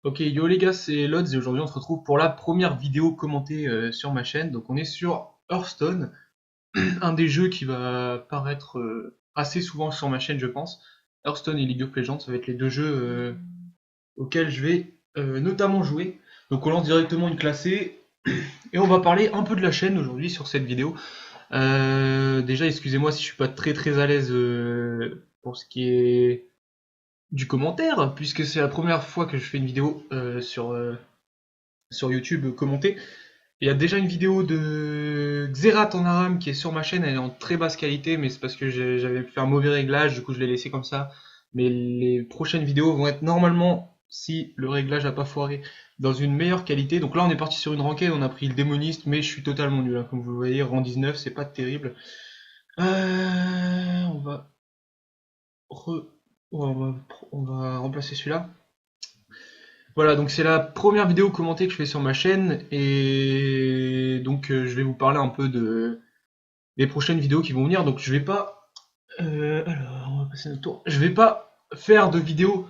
Ok, yo les gars, c'est Lods et aujourd'hui on se retrouve pour la première vidéo commentée sur ma chaîne. Donc on est sur Hearthstone, un des jeux qui va paraître assez souvent sur ma chaîne je pense. Hearthstone et League of Legends, ça va être les deux jeux auxquels je vais notamment jouer. Donc on lance directement une classée et on va parler un peu de la chaîne aujourd'hui sur cette vidéo. Déjà excusez-moi si je suis pas très à l'aise pour ce qui est du commentaire, puisque c'est la première fois que je fais une vidéo sur YouTube commenter. Il y a déjà une vidéo de Xerath en ARAM qui est sur ma chaîne, elle est en très basse qualité, mais c'est parce que j'avais fait un mauvais réglage, du coup je l'ai laissé comme ça. Mais les prochaines vidéos vont être normalement, si le réglage n'a pas foiré, dans une meilleure qualité. Donc là on est parti sur une ranked, on a pris le démoniste, mais je suis totalement nul, hein. Comme vous le voyez, rang 19, c'est pas terrible. On va, re- ouais, on va remplacer celui-là. Voilà, donc c'est la première vidéo commentée que je fais sur ma chaîne et donc je vais vous parler un peu des prochaines vidéos qui vont venir. Donc je vais pas, alors on va passer notre tour. Je vais pas faire de vidéos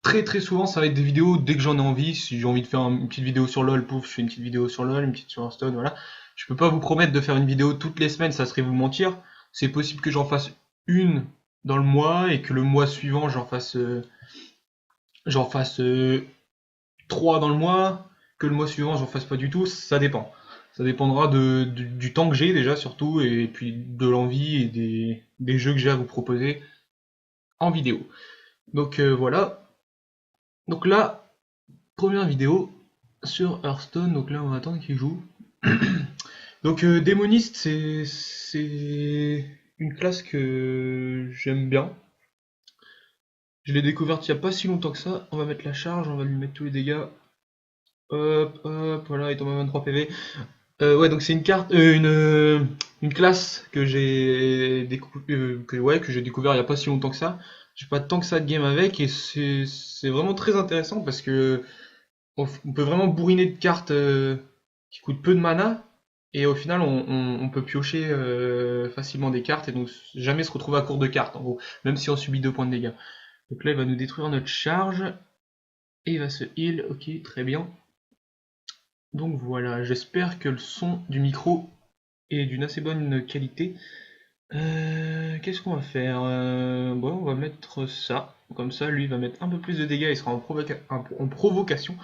très souvent. Ça va être des vidéos dès que j'en ai envie. Si j'ai envie de faire une petite vidéo sur LoL, pouf, je fais une petite vidéo sur LoL, une petite sur Hearthstone, voilà. Je peux pas vous promettre de faire une vidéo toutes les semaines, ça serait vous mentir. C'est possible que j'en fasse une dans le mois et que le mois suivant j'en fasse 3 dans le mois, que le mois suivant j'en fasse pas du tout, ça dépend. Ça dépendra du temps que j'ai déjà surtout, et puis de l'envie et des jeux que j'ai à vous proposer en vidéo. Donc voilà. Donc là, première vidéo sur Hearthstone, donc là on va attendre qu'il joue. Donc démoniste, c'est une classe que j'aime bien. Je l'ai découverte il y a pas si longtemps que ça. On va mettre la charge, on va lui mettre tous les dégâts. Hop, voilà, il tombe à 23 PV. Ouais, donc c'est une carte, une classe que que j'ai découvert il y a pas si longtemps que ça. J'ai pas tant que ça de game avec et c'est vraiment très intéressant parce que on peut vraiment bourriner de cartes qui coûtent peu de mana et au final on peut piocher facilement des cartes et donc jamais se retrouver à court de cartes en gros, même si on subit 2 points de dégâts. Donc là il va nous détruire notre charge et il va se heal, ok, très bien. Donc voilà, j'espère que le son du micro est d'une assez bonne qualité. Qu'est-ce qu'on va faire? Bon, on va mettre ça. Comme ça, lui va mettre un peu plus de dégâts, il sera en provocation.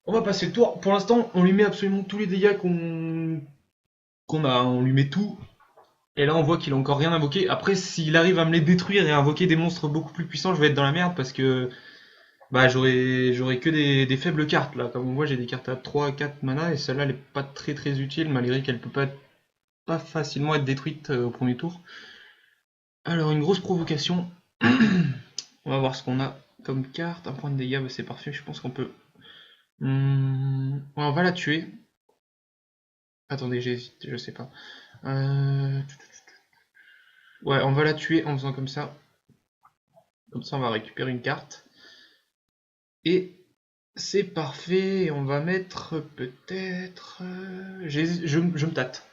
On va passer le tour. Pour l'instant, on lui met absolument tous les dégâts qu'on a. On lui met tout. Et là, on voit qu'il a encore rien invoqué. Après, s'il arrive à me les détruire et à invoquer des monstres beaucoup plus puissants, je vais être dans la merde parce que bah, j'aurai que des faibles cartes là. Comme on voit, j'ai des cartes à 3 4 mana et celle-là, elle est pas très utile malgré qu'elle peut pas facilement être détruite au premier tour. Alors, une grosse provocation. On va voir ce qu'on a comme carte. Un point de dégâts, bah, c'est parfait. Je pense qu'on peut. Ouais, on va la tuer. Attendez, j'hésite, je sais pas. Euh, Ouais, on va la tuer en faisant comme ça. Comme ça, on va récupérer une carte. Et c'est parfait. On va mettre peut-être. Je me tâte.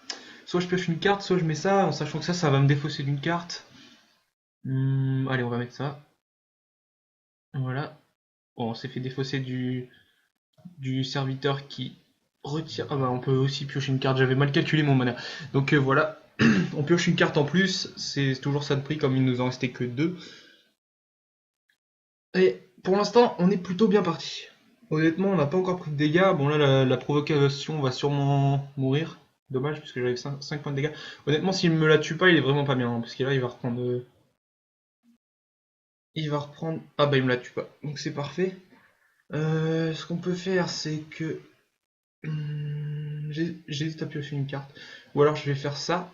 Soit je pioche une carte, soit je mets ça, en sachant que ça va me défausser d'une carte. Allez, on va mettre ça. Voilà. Bon, on s'est fait défausser du serviteur qui retire. Ah bah on peut aussi piocher une carte, j'avais mal calculé mon mana. Donc voilà, on pioche une carte en plus, c'est toujours ça de prix comme il nous en restait que deux. Et pour l'instant, on est plutôt bien parti. Honnêtement, on n'a pas encore pris de dégâts. Bon là, la provocation va sûrement mourir. Dommage, parce que j'avais 5 points de dégâts. Honnêtement, s'il me la tue pas, il est vraiment pas bien. Parce que là, il va reprendre. Il va reprendre. Ah bah, il me la tue pas. Donc c'est parfait. Ce qu'on peut faire, c'est que j'hésite à piocher une carte. Ou alors je vais faire ça.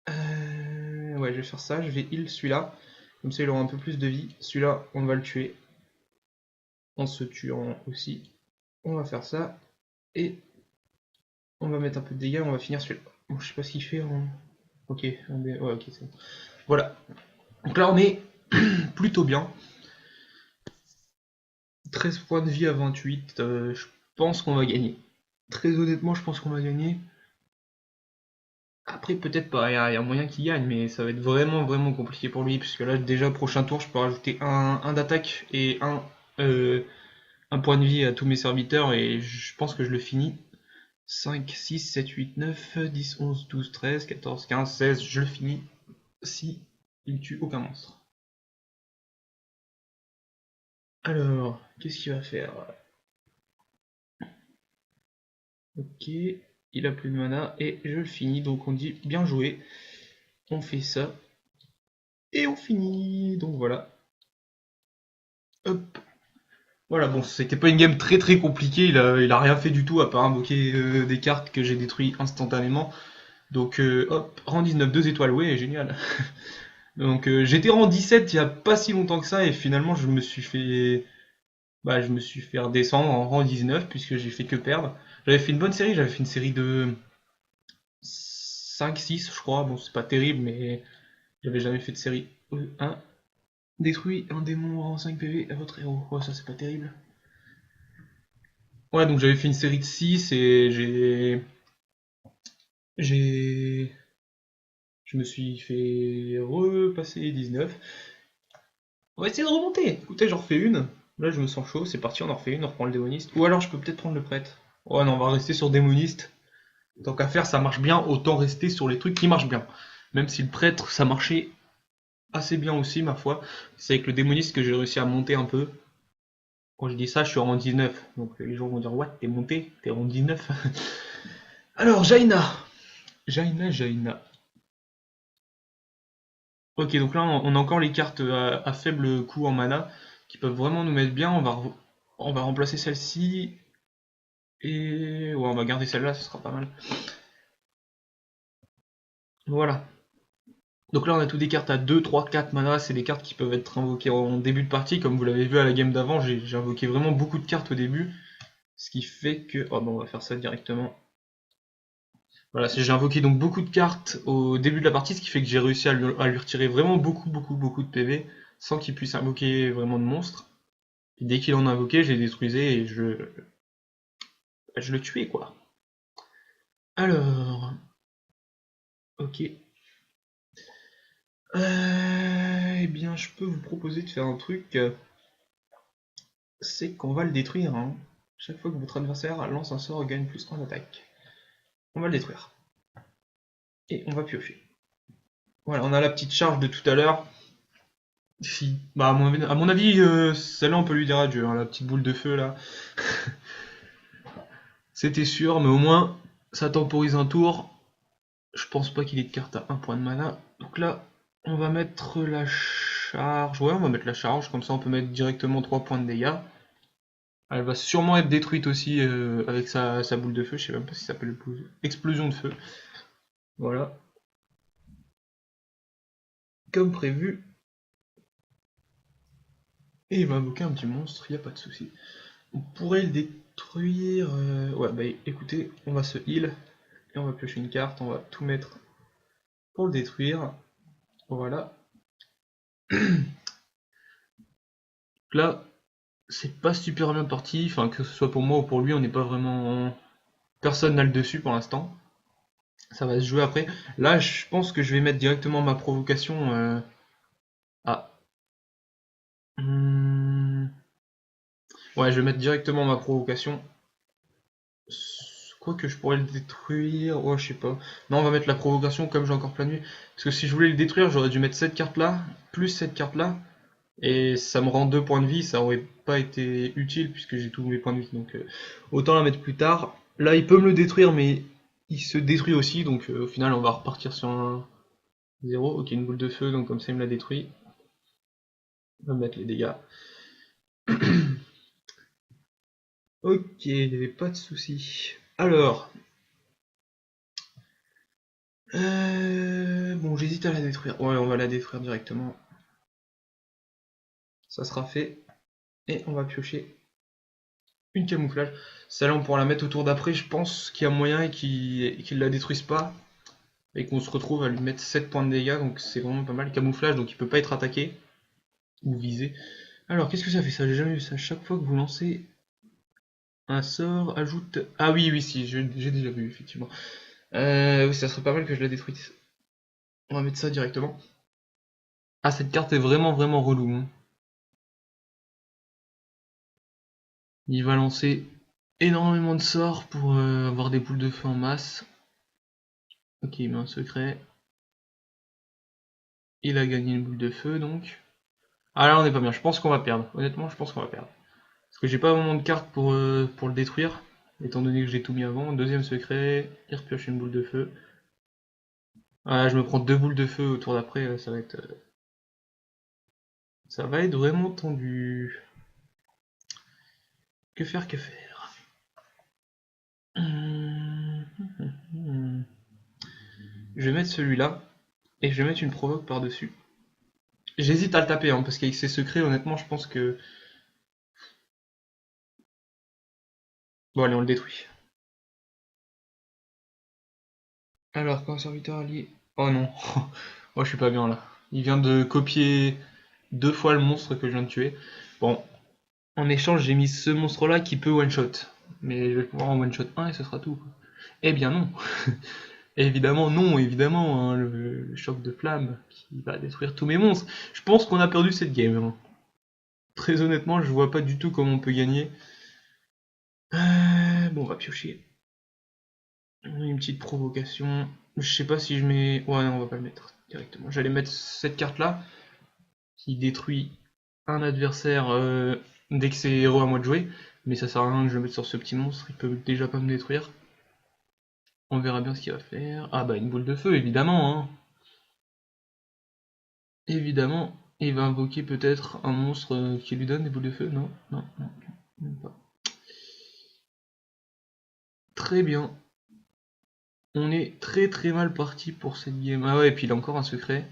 Ouais, je vais faire ça. Je vais heal celui-là. Comme ça, il aura un peu plus de vie. Celui-là, on va le tuer en se tuant aussi. On va faire ça. Et on va mettre un peu de dégâts. On va finir celui-là. Bon, je sais pas ce qu'il fait. Ok, ouais, ok, c'est bon. Voilà. Donc là, on est plutôt bien. 13 points de vie à 28. Je pense qu'on va gagner. Très honnêtement, je pense qu'on va gagner. Après, peut-être pas, il y a moyen qu'il gagne, mais ça va être vraiment, vraiment compliqué pour lui, puisque là, déjà, prochain tour, je peux rajouter un d'attaque et euh, un point de vie à tous mes serviteurs, et je pense que je le finis. 5, 6, 7, 8, 9, 10, 11, 12, 13, 14, 15, 16, je le finis si il tue aucun monstre. Alors, qu'est-ce qu'il va faire? Ok, il a plus de mana et je le finis, donc on dit bien joué. On fait ça et on finit. Donc voilà. Hop. Voilà, bon, c'était pas une game très très compliquée, il a rien fait du tout à part invoquer des cartes que j'ai détruites instantanément. Donc hop, rang 19, 2 étoiles, ouais, génial. Donc j'étais rang 17 il y a pas si longtemps que ça et finalement je me suis fait redescendre en rang 19 puisque j'ai fait que perdre. J'avais fait une bonne série, j'avais fait une série de 5-6 je crois, bon c'est pas terrible mais j'avais jamais fait de série 1. Détruit un démon rang 5 PV à votre héros, ouais ça c'est pas terrible. Ouais donc j'avais fait une série de 6 et j'ai je me suis fait repasser 19. On va essayer de remonter. Écoutez, j'en refais une. Là, je me sens chaud. C'est parti, on en refait une. On reprend le démoniste. Ou alors, je peux peut-être prendre le prêtre. Ouais, non, on va rester sur démoniste. Tant qu'à faire, ça marche bien. Autant rester sur les trucs qui marchent bien. Même si le prêtre, ça marchait assez bien aussi, ma foi. C'est avec le démoniste que j'ai réussi à monter un peu. Quand je dis ça, je suis en 19. Donc, les gens vont dire, what, t'es monté? T'es en 19. Alors, Jaina. Jaina. Ok, donc là, on a encore les cartes à faible coût en mana qui peuvent vraiment nous mettre bien. On va remplacer celle-ci. Et ouais, on va garder celle-là, ce sera pas mal. Voilà. Donc là, on a toutes des cartes à 2, 3, 4 mana. C'est des cartes qui peuvent être invoquées en début de partie. Comme vous l'avez vu à la game d'avant, j'ai invoqué vraiment beaucoup de cartes au début. Ce qui fait que... Oh, bon, on va faire ça directement. Voilà, j'ai invoqué donc beaucoup de cartes au début de la partie, ce qui fait que j'ai réussi à lui retirer vraiment beaucoup, beaucoup, beaucoup de PV sans qu'il puisse invoquer vraiment de monstres. Et dès qu'il en a invoqué, je les détruisais et je le tuais, quoi. Alors... Ok. Eh bien, je peux vous proposer de faire un truc, c'est qu'on va le détruire, hein. Chaque fois que votre adversaire lance un sort, gagne plus 1 d'attaque. On va le détruire. Et on va piocher. Voilà, on a la petite charge de tout à l'heure. Si, bah, à mon avis, celle-là, on peut lui dire adieu, hein, la petite boule de feu, là. C'était sûr, mais au moins, ça temporise un tour. Je pense pas qu'il ait de carte à 1 point de mana. Donc là, on va mettre la charge. Ouais, on va mettre la charge, comme ça on peut mettre directement 3 points de dégâts. Elle va sûrement être détruite aussi avec sa boule de feu. Je sais même pas si ça s'appelle explosion de feu. Voilà. Comme prévu. Et il va invoquer un petit monstre, il n'y a pas de souci. On pourrait le détruire. Ouais, bah écoutez, on va se heal. Et on va piocher une carte. On va tout mettre pour le détruire. Voilà. Là, c'est pas super bien parti. Enfin, que ce soit pour moi ou pour lui, on n'est pas vraiment. Personne n'a le dessus pour l'instant. Ça va se jouer après. Là, je pense que je vais mettre directement ma provocation. Ah. Ouais, je vais mettre directement ma provocation. Quoi que je pourrais le détruire. Ouais, je sais pas. Non, on va mettre la provocation comme j'ai encore plein de vie. Parce que si je voulais le détruire, j'aurais dû mettre cette carte là, plus cette carte là. Et ça me rend 2 points de vie. Ça aurait pas été utile puisque j'ai tous mes points de vie. Donc autant la mettre plus tard. Là, il peut me le détruire, mais il se détruit aussi. Donc au final, on va repartir sur un 0. Ok, une boule de feu. Donc comme ça, il me l'a détruit. On va mettre les dégâts. Ok, il n'y avait pas de souci. Alors, bon, j'hésite à la détruire. Ouais, on va la détruire directement. Ça sera fait. Et on va piocher une camouflage. Celle-là, on pourra la mettre au tour d'après. Je pense qu'il y a moyen et qu'il la détruise pas. Et qu'on se retrouve à lui mettre 7 points de dégâts. Donc c'est vraiment pas mal. Camouflage, donc il peut pas être attaqué. Ou visé. Alors, qu'est-ce que ça fait ça? J'ai jamais vu ça. Chaque fois que vous lancez un sort, ajoute... Ah oui, oui, si, j'ai déjà vu, effectivement. Oui, ça serait pas mal que je la détruise. On va mettre ça directement. Ah, cette carte est vraiment vraiment relou, hein. Il va lancer énormément de sorts pour avoir des boules de feu en masse. Ok, il met un secret. Il a gagné une boule de feu donc. Ah là on est pas bien, je pense qu'on va perdre. Honnêtement, je pense qu'on va perdre. Parce que j'ai pas vraiment de cartes pour le détruire. Étant donné que j'ai tout mis avant. Deuxième secret, il repioche une boule de feu. Ah, je me prends deux boules de feu au tour d'après, ça va être vraiment tendu. Que faire, que faire? Je vais mettre celui-là. Et je vais mettre une provoque par-dessus. J'hésite à le taper, hein, parce qu'avec ses secrets, honnêtement, je pense que... Bon, allez, on le détruit. Alors, quand serviteur allié... Oh non. Oh, je suis pas bien, là. Il vient de copier deux fois le monstre que je viens de tuer. Bon, en échange, j'ai mis ce monstre-là qui peut one-shot. Mais je vais pouvoir en one-shot un et ce sera tout. Eh bien non. Évidemment non, évidemment, hein, le choc de flamme qui va détruire tous mes monstres. Je pense qu'on a perdu cette game, hein. Très honnêtement, je vois pas du tout comment on peut gagner. Bon, on va piocher. Une petite provocation. Je sais pas si je mets... Ouais, non, on va pas le mettre directement. J'allais mettre cette carte-là, qui détruit un adversaire dès que c'est héros à moi de jouer. Mais ça sert à rien que je le mette sur ce petit monstre, il peut déjà pas me détruire. On verra bien ce qu'il va faire. Ah bah une boule de feu, évidemment, hein. Évidemment, il va invoquer peut-être un monstre qui lui donne des boules de feu. Non, non, non, même pas. Très bien. On est très très mal parti pour cette game. Ah ouais, et puis il a encore un secret.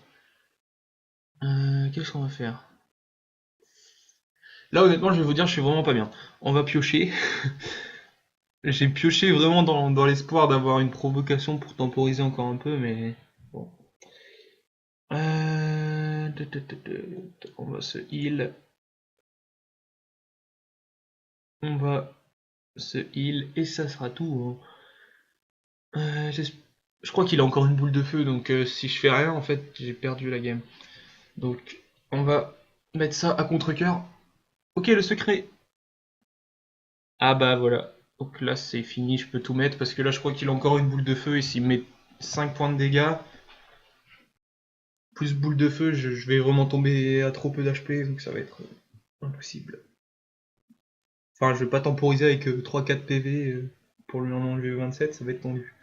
Qu'est-ce qu'on va faire? Là, honnêtement, je vais vous dire, je suis vraiment pas bien. On va piocher. J'ai pioché vraiment dans l'espoir d'avoir une provocation pour temporiser encore un peu, mais bon. On va se heal. On va se heal et ça sera tout, hein. Je crois qu'il a encore une boule de feu, donc si je fais rien, en fait, j'ai perdu la game. Donc, on va mettre ça à contre-cœur. Ok, le secret. Ah bah voilà. Donc là, c'est fini, je peux tout mettre, parce que là, je crois qu'il a encore une boule de feu, et s'il met 5 points de dégâts, plus boule de feu, je vais vraiment tomber à trop peu d'HP, donc ça va être impossible. Enfin, je vais pas temporiser avec 3-4 PV pour lui en enlever 27, ça va être tendu.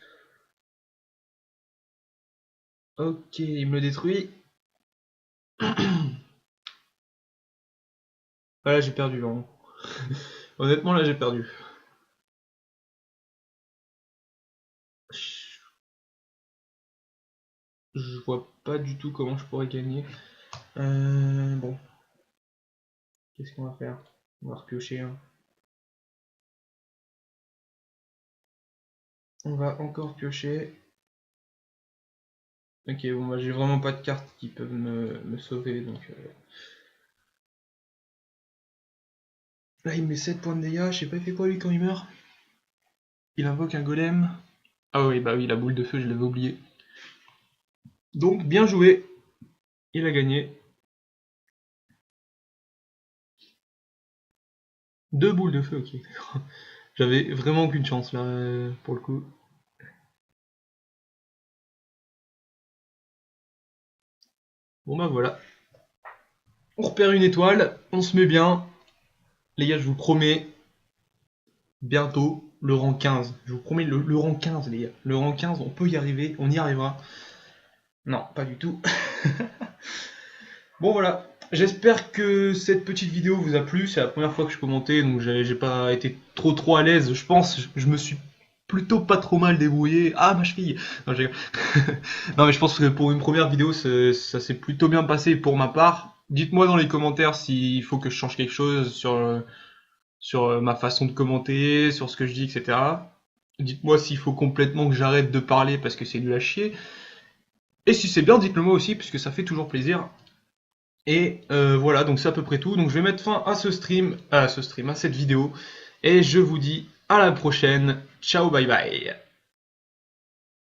Ok, il me le détruit. Ah là, j'ai perdu, vraiment. Honnêtement, là, j'ai perdu. Je vois pas du tout comment je pourrais gagner. Bon, qu'est-ce qu'on va faire? On va repiocher, hein. On va encore piocher. Ok, bon, bah, j'ai vraiment pas de cartes qui peuvent me sauver, donc... Là, il met 7 points de dégâts, je sais pas, il fait quoi lui quand il meurt? Il invoque un golem. Ah oui, bah oui, la boule de feu, je l'avais oublié. Donc, bien joué. Il a gagné. Deux boules de feu, ok. J'avais vraiment aucune chance là, pour le coup. Bon bah voilà. On repère une étoile, on se met bien. Les gars, je vous promets, bientôt, le rang 15. Je vous promets le rang 15, les gars. Le rang 15, on peut y arriver, on y arrivera. Non, pas du tout. Bon voilà. J'espère que cette petite vidéo vous a plu. C'est la première fois que je commentais, donc j'ai pas été trop à l'aise. Je pense, je me suis plutôt pas trop mal débrouillé. Ah, ma cheville. Non, non, mais je pense que pour une première vidéo, ça s'est plutôt bien passé pour ma part. Dites-moi dans les commentaires s'il faut que je change quelque chose sur ma façon de commenter, sur ce que je dis, etc. Dites-moi s'il faut complètement que j'arrête de parler parce que c'est nul à chier. Et si c'est bien, dites-le moi aussi, puisque ça fait toujours plaisir. Et voilà, donc c'est à peu près tout. Donc je vais mettre fin à à cette vidéo. Et je vous dis à la prochaine. Ciao, bye bye.